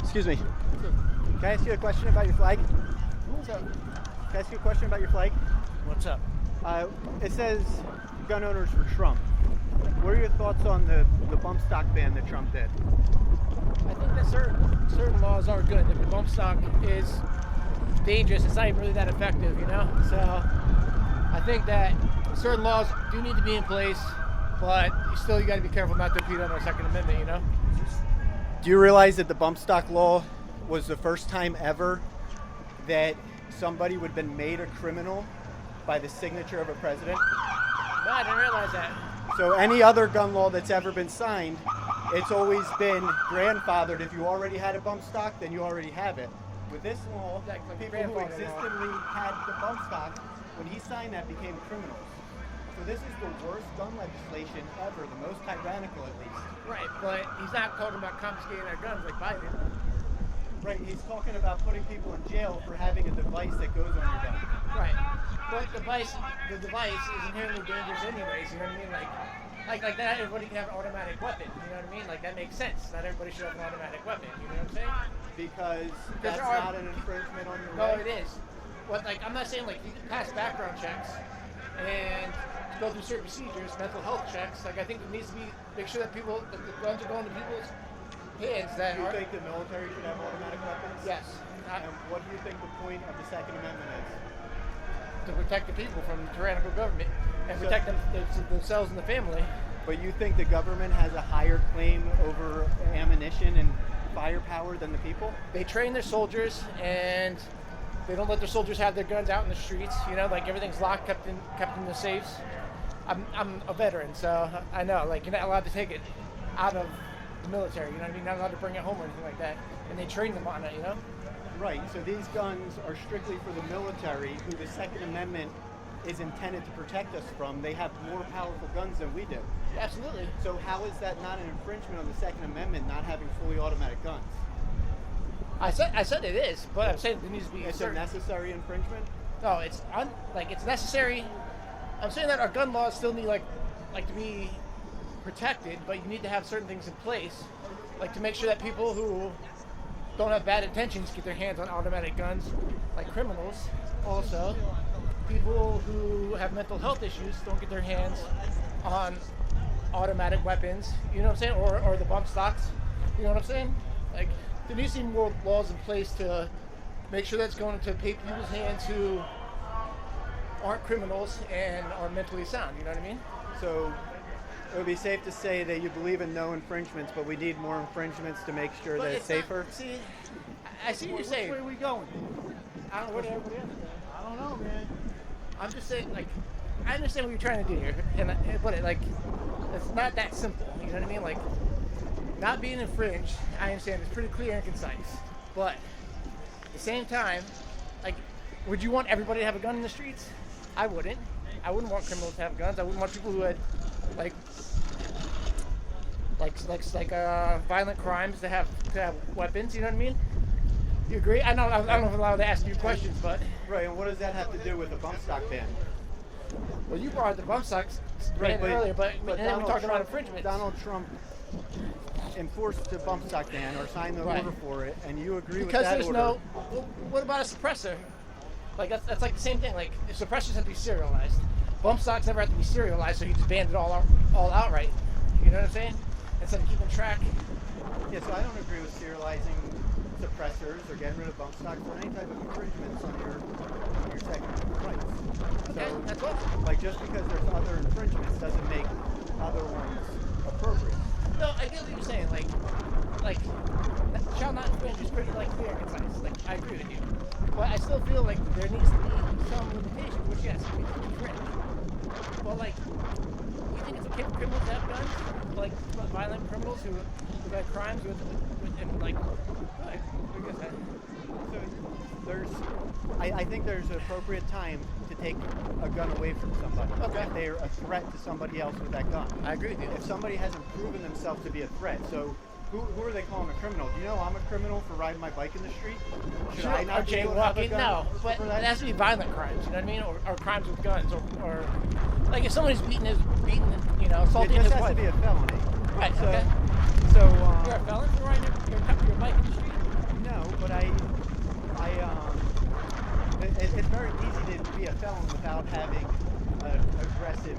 Excuse me. Can I ask you a question about your flag? What's up? Can I ask you a question about your flag? What's up? It says gun owners for Trump. What are your thoughts on the bump stock ban that Trump did? I think that certain laws are good. If the bump stock is dangerous, it's not even really that effective, you know? So I think that certain laws do need to be in place, but still you got to be careful not to impede on our Second Amendment, you know? Do you realize that the bump stock law was the first time ever that somebody would have been made a criminal by the signature of a president? No, I didn't realize that. So any other gun law that's ever been signed, it's always been grandfathered. If you already had a bump stock, then you already have it. With this law, Like people who grandfather law. existently had the bump stock, when he signed that, became criminals. So this is the worst gun legislation ever, the most tyrannical at least. Right, but he's not talking about confiscating our guns like Biden. Right, he's talking about putting people in jail for having a device that goes on your gun. Right. But the device is inherently dangerous anyways, you know what I mean? Like not everybody can have an automatic weapon, you know what I mean? Like that makes sense. Not everybody should have an automatic weapon, you know what I'm saying? Because that's there are- not an infringement on your No, right. it is. What I'm not saying like you can pass background checks and go through certain procedures, mental health checks. Like I think it needs to be make sure that the guns are going to people's hands that Do you are. think the military should have automatic weapons? Yes. And what do you think the point of the Second Amendment is? To protect the people from tyrannical government and So- protect themselves and the family. But you think the government has a higher claim over ammunition and firepower than the people? They train their soldiers and they don't let their soldiers have their guns out in the streets. You know, like everything's locked, kept in the safes. I'm a veteran, so I know. Like you're not allowed to take it out of the military. You know what I mean? Not allowed to bring it home or anything like that. And they train them on it. You know. Right, so these guns are strictly for the military, who the Second Amendment is intended to protect us from. They have more powerful guns than we do. Absolutely. So how is that not an infringement on the Second Amendment, not having fully automatic guns? I said it is, but I'm saying there needs to be It's a certain. necessary infringement? No, it's it's necessary. I'm saying that our gun laws still need like to be protected, but you need to have certain things in place, like to make sure that people who don't have bad intentions get their hands on automatic guns, like criminals. Also, people who have mental health issues don't get their hands on automatic weapons. You know what I'm saying? Or the bump stocks. You know what I'm saying? Like there needs to be more laws in place to make sure that's going to people's hands who aren't criminals and are mentally sound. You know what I mean? So it would be safe to say that you believe in no infringements, but we need more infringements to make sure that it's safer? See, I see what you're saying. Where are we going? I don't know what everybody else is. I don't know, man. I'm just saying, like, I understand what you're trying to do here, but it's not that simple. You know what I mean? Like, not being infringed, I understand it's pretty clear and concise. But at the same time, like, would you want everybody to have a gun in the streets? I wouldn't. I wouldn't want criminals to have guns. I wouldn't want people who had violent crimes to have weapons. You know what I mean? You agree? I don't know if I'm allowed to ask you questions, but Right, and what does that have to do with the bump stock ban? well, you brought up the bump stocks earlier, but then we're talking about infringements. Donald Trump enforced the bump stock ban or signed the Right. order for it, and you agree Because with that there's order. no. Well, what about a suppressor? Like that's like the same thing. Like if suppressors have to be serialized, bump stocks never have to be serialized, so you just banned it all outright. You know what I'm saying? Instead of keeping track. Yeah, so I don't agree with serializing suppressors or getting rid of bump stocks or any type of infringements on your Second Amendment rights. Okay, So, that's what. like, just because there's other infringements doesn't make other ones appropriate. No, I get what you're saying. Like, shall not infringe is pretty like clear and concise. Like, I agree with you, but I still feel like there needs to be some limitations. Which yes, we can infringe. But like, you think it's okay for criminals to have guns? Like violent criminals who have crimes with and like, I guess that. So I think there's an appropriate time to take a gun away from somebody. Okay. If they're a threat to somebody else with that gun. I agree with you. If somebody hasn't proven themselves to be a threat, so who are they calling a criminal? Do you know I'm a criminal for riding my bike in the street? Should I not be able to have a jaywalking? gun No, but for it that? has to be violent crimes. You know what I mean? Or crimes with guns, or like if somebody's assaulting It his just has wife. to be a felony. Right. So, Okay. so You're a felon for riding your bike in the street. but it's very easy to be a felon without having aggressive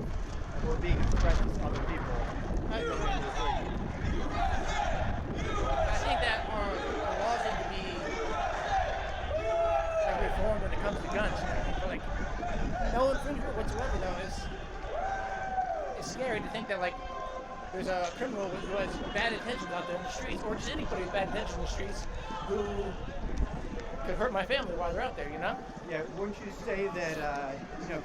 or being a threat to other people. I think that our laws need to be reformed when it comes to guns. Like, no infringement whatsoever, though. It's scary to think that, like, there's a criminal who has bad intentions out there in the streets, or just anybody with bad intentions in the streets, who could hurt my family while they're out there, you know? Yeah, wouldn't you say that,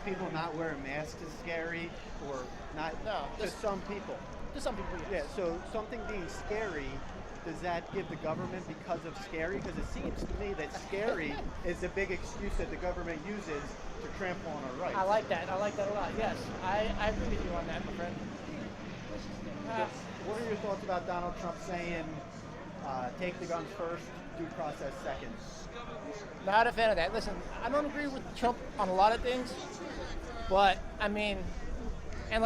people not wearing masks is scary, or not? No. To some people. To some people, Yeah, yes. so something being scary, does that give the government because of scary? Because it seems to me that scary is the big excuse that the government uses to trample on our rights. I like that a lot, yes. I agree with you on that, my friend. What are your thoughts about Donald Trump saying, take the guns first, due process second? Not a fan of that. Listen, I don't agree with Trump on a lot of things, but I mean, in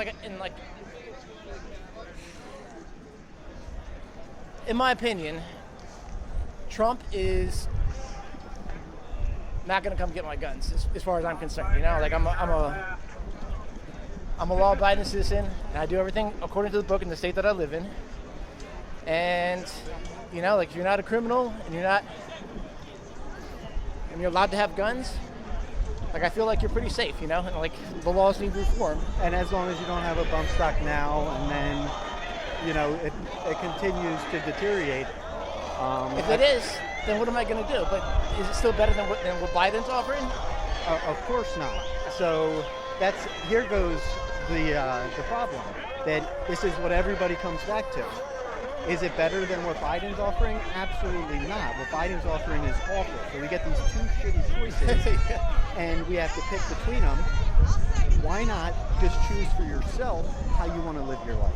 my opinion, Trump is not going to come get my guns, as far as I'm concerned. You know, like I'm a law-abiding citizen, and I do everything according to the book in the state that I live in. And you know, like, if you're not a criminal and you're allowed to have guns, like, I feel like you're pretty safe, you know, and like the laws need reform. And as long as you don't have a bump stock now, and then, it continues to deteriorate. If it is, then what am I going to do? But is it still better than what Biden's offering? Of course not. So here goes the problem, that this is what everybody comes back to. Is it better than what Biden's offering? Absolutely not. What Biden's offering is awful. So we get these two shitty choices, and we have to pick between them. Why not just choose for yourself how you want to live your life?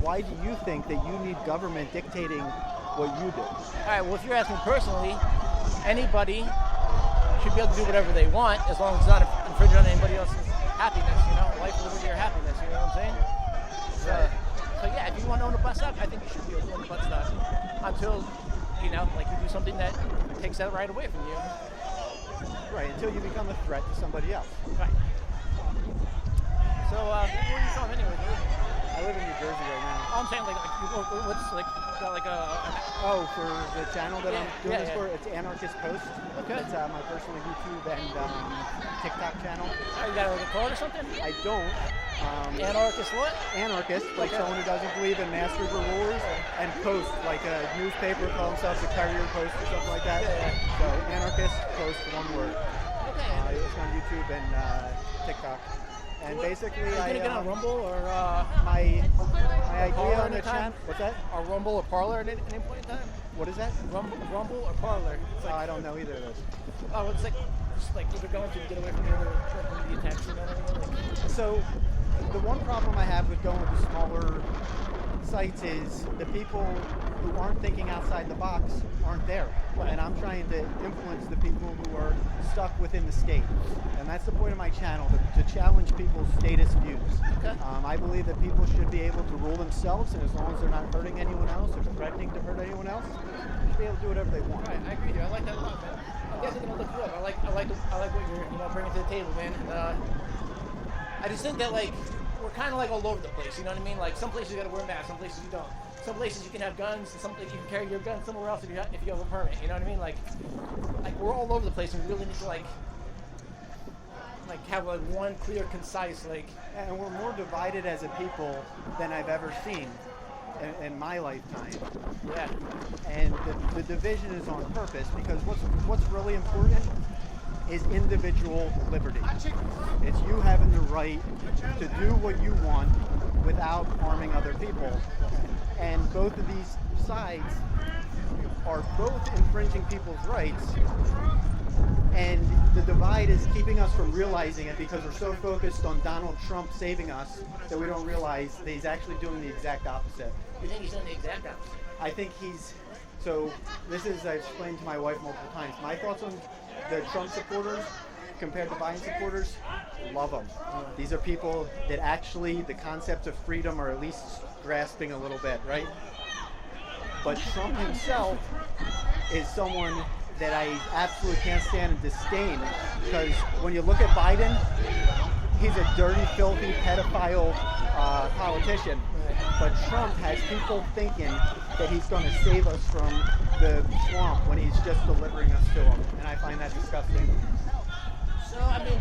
Why do you think that you need government dictating what you do? All right, well, if you're asking personally, anybody should be able to do whatever they want as long as it's not infringing on anybody else's happiness, you know, life, liberty, or happiness, you know what I'm saying? So yeah, if you want to own a butt stock, I think you should be able to own a butt stock until, you do something that takes that right away from you. Right, until you become a threat to somebody else. Right. So, where are you from anyway, dude? I live in New Jersey right now. I'm saying, what's, got like for the channel that I'm doing this yeah. for, it's Anarchist Post. Okay. It's my personal YouTube and TikTok channel. You got like a card or something? I don't. Anarchist what? Anarchist, like someone who doesn't believe in masters or rulers, and Post, like a newspaper, call themselves the Courier Post or something like that. Yeah. So Anarchist Post, one word. Okay. It's on YouTube and TikTok. And basically, Are you gonna get on Rumble or my idea Parler on the anytime? channel. What's that? or Rumble or Parler at any point in time? What is that? Rumble or Parler? It's I don't know either of those. Oh, it's like just like what they're going to get away from the other media attacks, you know what I mean? Like, So the one problem I have with going to smaller sites is the people who aren't thinking outside the box aren't there. And I'm trying to influence the people who are stuck within the state. And that's the point of my channel, to challenge people's status views. Okay. I believe that people should be able to rule themselves, and as long as they're not hurting anyone else or threatening to hurt anyone else, they should be able to do whatever they want. Right, I agree with you. I like that a lot, man. I'm definitely gonna look you up. I like what you're bringing to the table, man. And, I just think that we're kind of all over the place. You know what I mean? Like, some places you gotta wear a mask, some places you don't. Some places you can have guns, and some places you can carry your gun somewhere else if you have a permit. You know what I mean? Like we're all over the place, and we really need to have one clear, concise And we're more divided as a people than I've ever seen in my lifetime. Yeah. And the division is on purpose, because what's really important is individual liberty. It's you having the right to do what you want without harming other people. And both of these sides are both infringing people's rights, and the divide is keeping us from realizing it because we're so focused on Donald Trump saving us that we don't realize that he's actually doing the exact opposite. You think he's doing the exact opposite? I think so this is, I've explained to my wife multiple times, my thoughts on the Trump supporters compared to Biden supporters, love them. These are people that actually, the concepts of freedom are at least grasping a little bit, right? But Trump himself is someone that I absolutely can't stand and disdain, because when you look at Biden, he's a dirty, filthy, pedophile politician. But Trump has people thinking that he's going to save us from the swamp when he's just delivering us to them, and I find that disgusting. So I mean,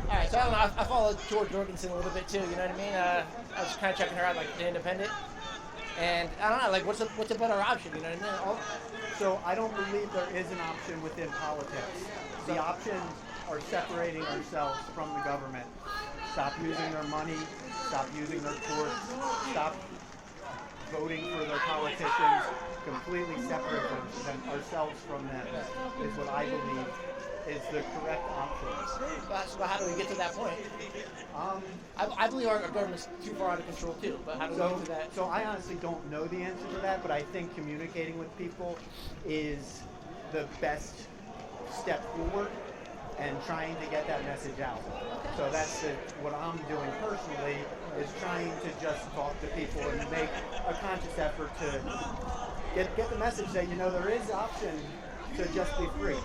all right. So I don't know. I follow George Jorgensen a little bit too. You know what I mean? I was kind of checking her out, like The Independent, and I don't know. Like, what's a better option? You know what I mean? So I don't believe there is an option within politics. The options are separating ourselves from the government. Stop using their money. Stop using their courts. Stop voting for their politicians. Completely separate ourselves from them is what I believe is the correct option. So how do we get to that point? I believe our government's too far out of control too. But how do we get to that? So I honestly don't know the answer to that, but I think communicating with people is the best step forward and trying to get that message out. So that's what I'm doing personally, is trying to just talk to people and make a conscious effort to get the message that, you know, there is option to just be free.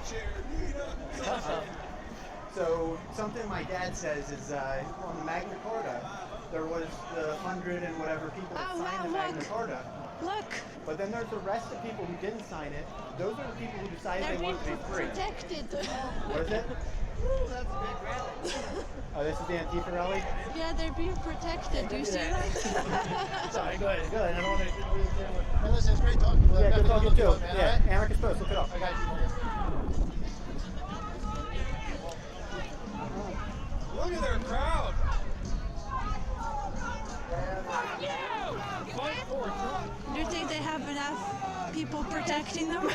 So something my dad says is on the Magna Carta, there was the 100 and whatever people that signed the Magna Carta. Look. But then there's the rest of people who didn't sign it. Those are the people who decided They're they being want to be free. protected. What is it? Oh, this is the Antifa rally? Yeah, they're being protected. Do you see that? Sorry, go ahead. I don't want to. Hey, listen, it's great talking. Yeah, good talking too. Man, Yeah, all right? Anarchist Post, look it up. I got you. Look at their crowd. Do you think they have enough people protecting them?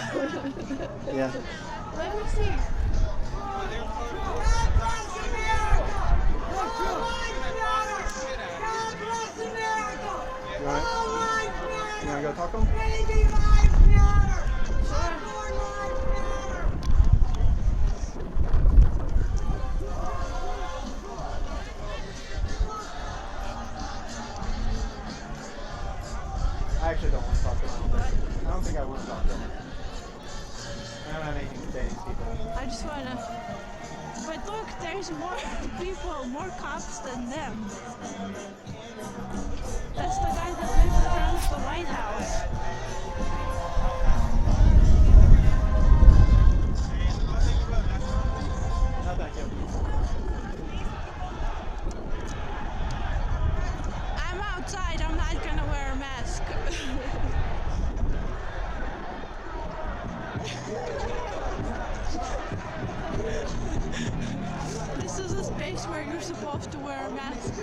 Yeah. Let me see. You want to go talk to them? I actually don't want to talk to them. I don't think I want to talk to them. I don't have anything to say to these people. I just wanna. But look, there's more people, more cops than them. That's the guy that lives in front of the White House. No, thank you. I'm outside. I'm not gonna wear a mask. This is a space where you're supposed to wear a mask.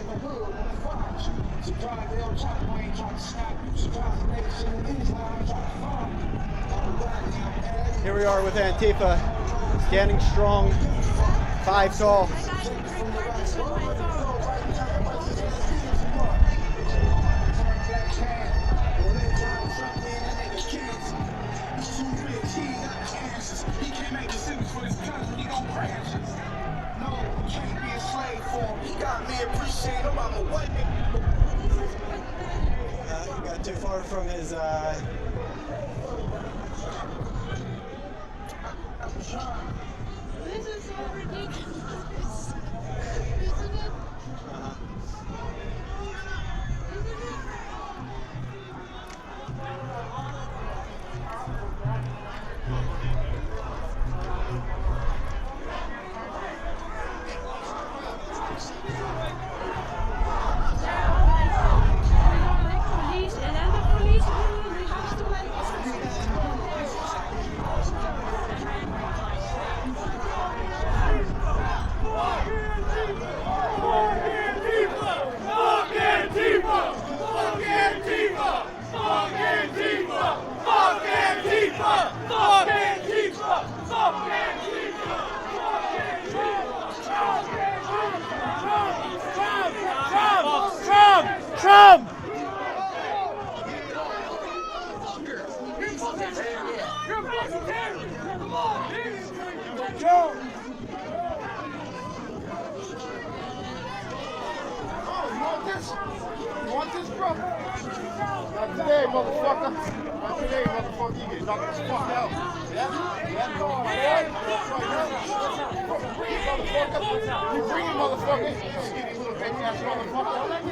Here we are with Antifa, standing strong, 5 tall. I got to record this with my phone. He got too far from his. This is so ridiculous. Isn't it? Police, and then the police really have to like. Trump! Oh, you want this? You want Not today, motherfucker. Not today, motherfucker. You get knocked the fuck out. Yeah? You bring it, motherfucker. You skinny little bitch ass motherfucker. Don't let me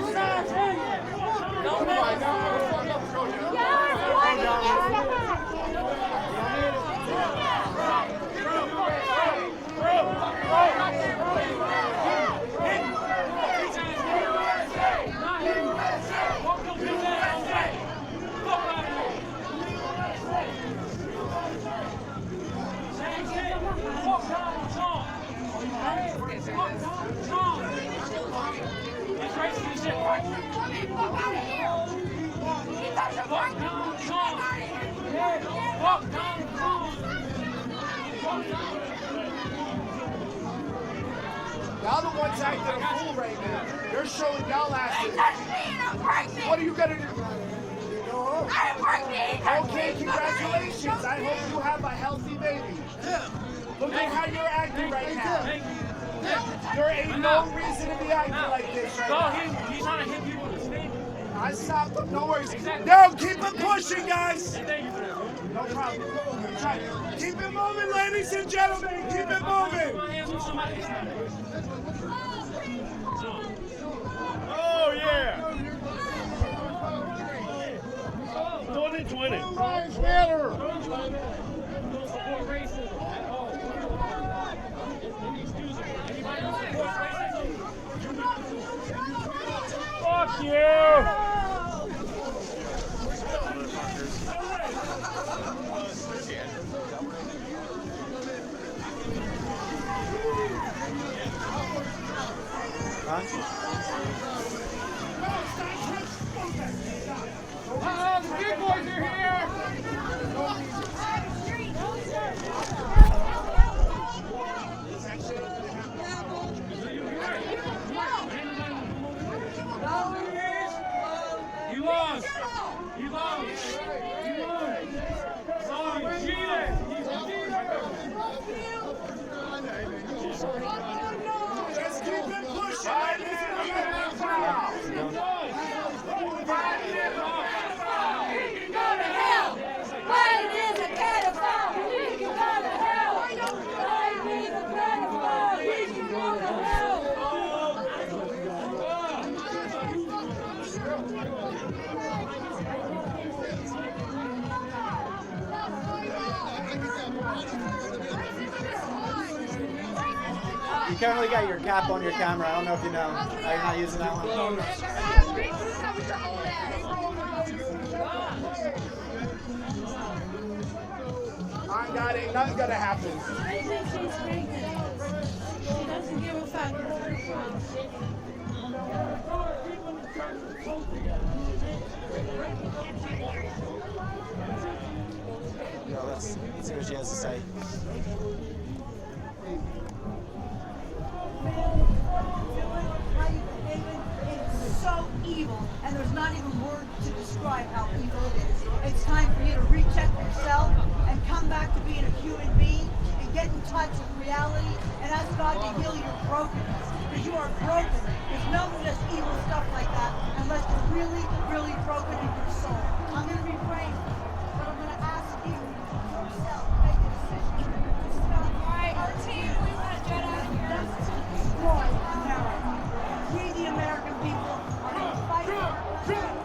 Y'all the ones acting a fool right now. You're showing y'all asses. What are you gonna do? Okay, congratulations. I hope you have a healthy baby. Look at how you're acting right now. There ain't no reason to be acting like this right now. He's trying to hit people with his name. I stopped him, no worries. No, keep it pushing, guys. No problem. Keep it moving, ladies and gentlemen. Keep it moving. Oh, yeah. 2020. Ryan's better. Fuck you! The big boys are here! You lost! You lost! You lost! Sorry, you cheated! You cheated! Just keep it pushing, ladies and You currently got your cap on your camera. I don't know if you know. Oh, you're not using that one? I got it. Nothing's gonna happen. I think she's pregnant. She doesn't give a fuck. Yo, let's see what she has to say. It's so evil, and there's not even words to describe how evil it is. It's time for you to recheck yourself and come back to being a human being and get in touch with reality and ask God to heal your brokenness. Because you are broken. There's no just evil stuff like that unless you're really, really broken in your soul. I'm going to be praying for you, but I'm going to ask you yourself to make a decision to stop. Alright, our team, we want to get out of here. That's to destroy America. We, the American people, are going to fight.